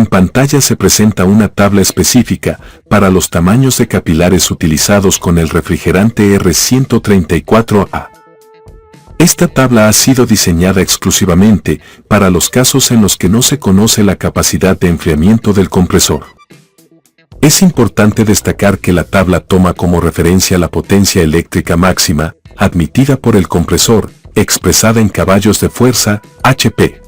pantalla se presenta una tabla específica para los tamaños de capilares utilizados con el refrigerante R134A. Esta tabla ha sido diseñada exclusivamente para los casos en los que no se conoce la capacidad de enfriamiento del compresor. Es importante destacar que la tabla toma como referencia la potencia eléctrica máxima admitida por el compresor, expresada en caballos de fuerza, HP.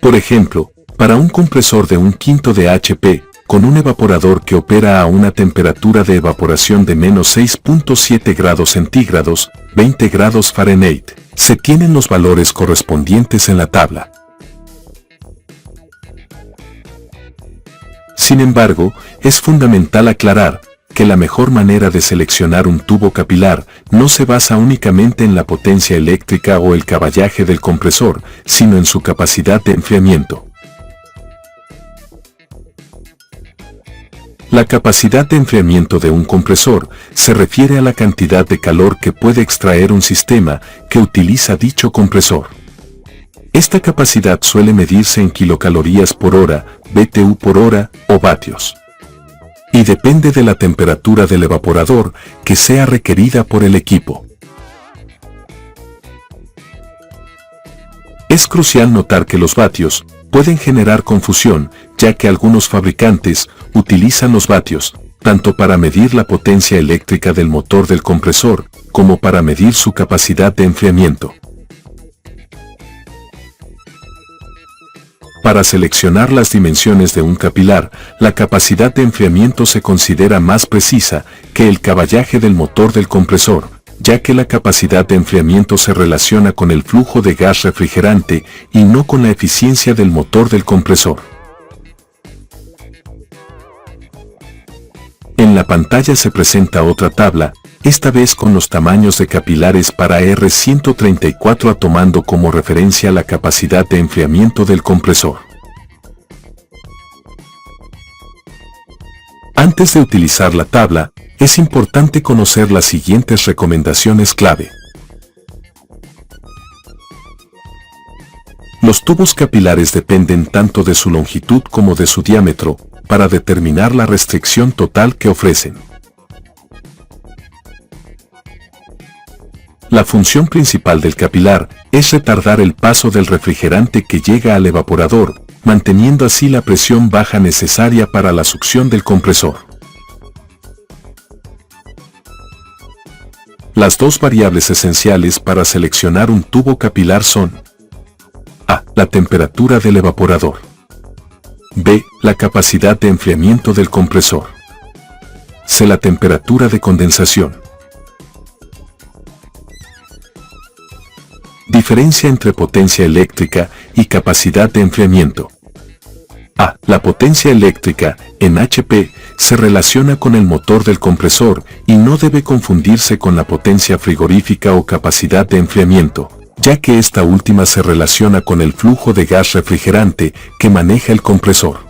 Por ejemplo, para un compresor de 1/5 de HP, con un evaporador que opera a una temperatura de evaporación de menos 6.7 grados centígrados, 20 grados Fahrenheit, se tienen los valores correspondientes en la tabla. Sin embargo, es fundamental aclarar que la mejor manera de seleccionar un tubo capilar no se basa únicamente en la potencia eléctrica o el caballaje del compresor, sino en su capacidad de enfriamiento. La capacidad de enfriamiento de un compresor se refiere a la cantidad de calor que puede extraer un sistema que utiliza dicho compresor. Esta capacidad suele medirse en kilocalorías por hora, BTU por hora o vatios. Y depende de la temperatura del evaporador que sea requerida por el equipo. Es crucial notar que los vatios pueden generar confusión, ya que algunos fabricantes utilizan los vatios tanto para medir la potencia eléctrica del motor del compresor, como para medir su capacidad de enfriamiento. Para seleccionar las dimensiones de un capilar, la capacidad de enfriamiento se considera más precisa que el caballaje del motor del compresor, ya que la capacidad de enfriamiento se relaciona con el flujo de gas refrigerante y no con la eficiencia del motor del compresor. En la pantalla se presenta otra tabla, esta vez con los tamaños de capilares para R134A tomando como referencia la capacidad de enfriamiento del compresor. Antes de utilizar la tabla, es importante conocer las siguientes recomendaciones clave. Los tubos capilares dependen tanto de su longitud como de su diámetro, para determinar la restricción total que ofrecen. La función principal del capilar es retardar el paso del refrigerante que llega al evaporador, manteniendo así la presión baja necesaria para la succión del compresor. Las dos variables esenciales para seleccionar un tubo capilar son: A. La temperatura del evaporador. B. La capacidad de enfriamiento del compresor. C. La temperatura de condensación. Diferencia entre potencia eléctrica y capacidad de enfriamiento. A. La potencia eléctrica, en HP, se relaciona con el motor del compresor y no debe confundirse con la potencia frigorífica o capacidad de enfriamiento, ya que esta última se relaciona con el flujo de gas refrigerante que maneja el compresor.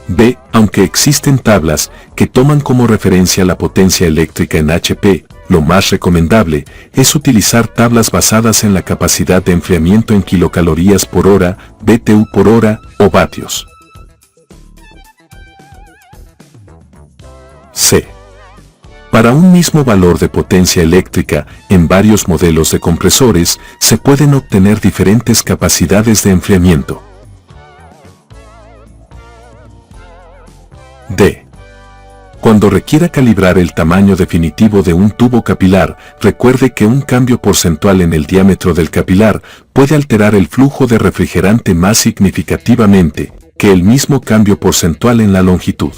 B. Aunque existen tablas que toman como referencia la potencia eléctrica en HP, lo más recomendable es utilizar tablas basadas en la capacidad de enfriamiento en kilocalorías por hora, BTU por hora o vatios. C. Para un mismo valor de potencia eléctrica, en varios modelos de compresores, se pueden obtener diferentes capacidades de enfriamiento. D. Cuando requiera calibrar el tamaño definitivo de un tubo capilar, recuerde que un cambio porcentual en el diámetro del capilar puede alterar el flujo de refrigerante más significativamente que el mismo cambio porcentual en la longitud.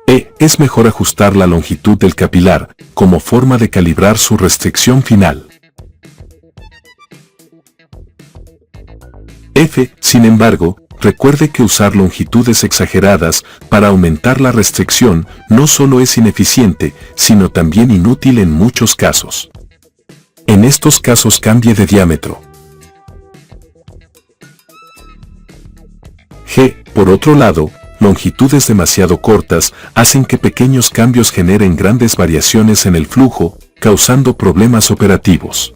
E. Es mejor ajustar la longitud del capilar como forma de calibrar su restricción final. F. Sin embargo, recuerde que usar longitudes exageradas para aumentar la restricción no solo es ineficiente, sino también inútil en muchos casos. En estos casos cambie de diámetro. G. Por otro lado, longitudes demasiado cortas hacen que pequeños cambios generen grandes variaciones en el flujo, causando problemas operativos.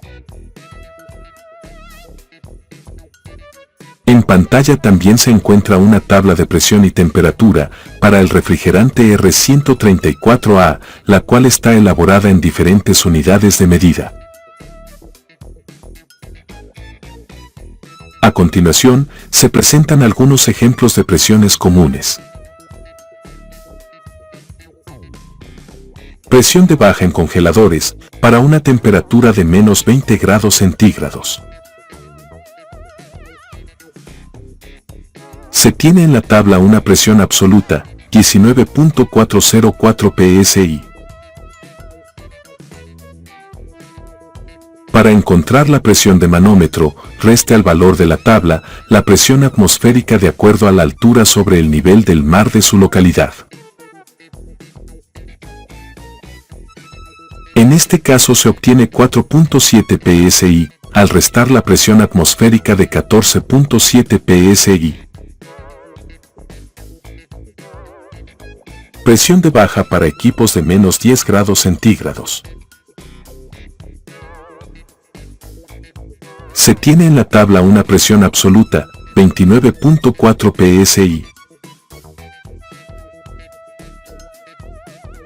En pantalla también se encuentra una tabla de presión y temperatura para el refrigerante R134A, la cual está elaborada en diferentes unidades de medida. A continuación, se presentan algunos ejemplos de presiones comunes. Presión de baja en congeladores, para una temperatura de menos 20 grados centígrados. Se tiene en la tabla una presión absoluta, 19.404 psi. Para encontrar la presión de manómetro, reste al valor de la tabla la presión atmosférica de acuerdo a la altura sobre el nivel del mar de su localidad. En este caso se obtiene 4.7 psi, al restar la presión atmosférica de 14.7 psi. Presión de baja para equipos de menos 10 grados centígrados. Se tiene en la tabla una presión absoluta, 29.4 psi.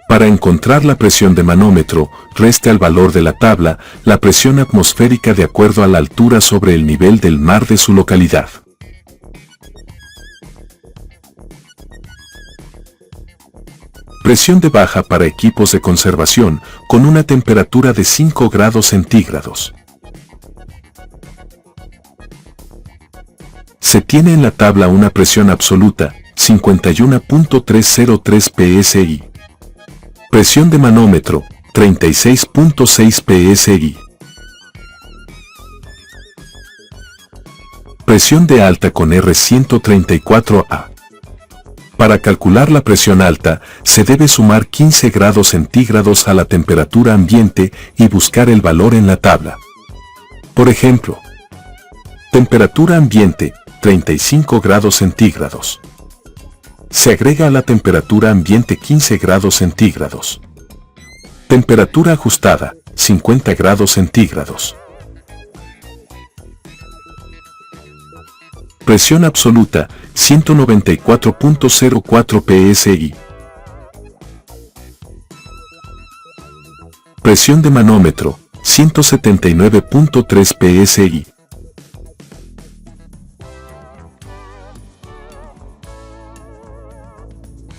Para encontrar la presión de manómetro, reste al valor de la tabla la presión atmosférica de acuerdo a la altura sobre el nivel del mar de su localidad. Presión de baja para equipos de conservación con una temperatura de 5 grados centígrados. Se tiene en la tabla una presión absoluta, 51.303 psi. Presión de manómetro, 36.6 psi. Presión de alta con R134A. Para calcular la presión alta, se debe sumar 15 grados centígrados a la temperatura ambiente y buscar el valor en la tabla. Por ejemplo, temperatura ambiente, 35 grados centígrados. Se agrega a la temperatura ambiente 15 grados centígrados. Temperatura ajustada, 50 grados centígrados. Presión absoluta, 194.04 psi. Presión de manómetro, 179.3 psi.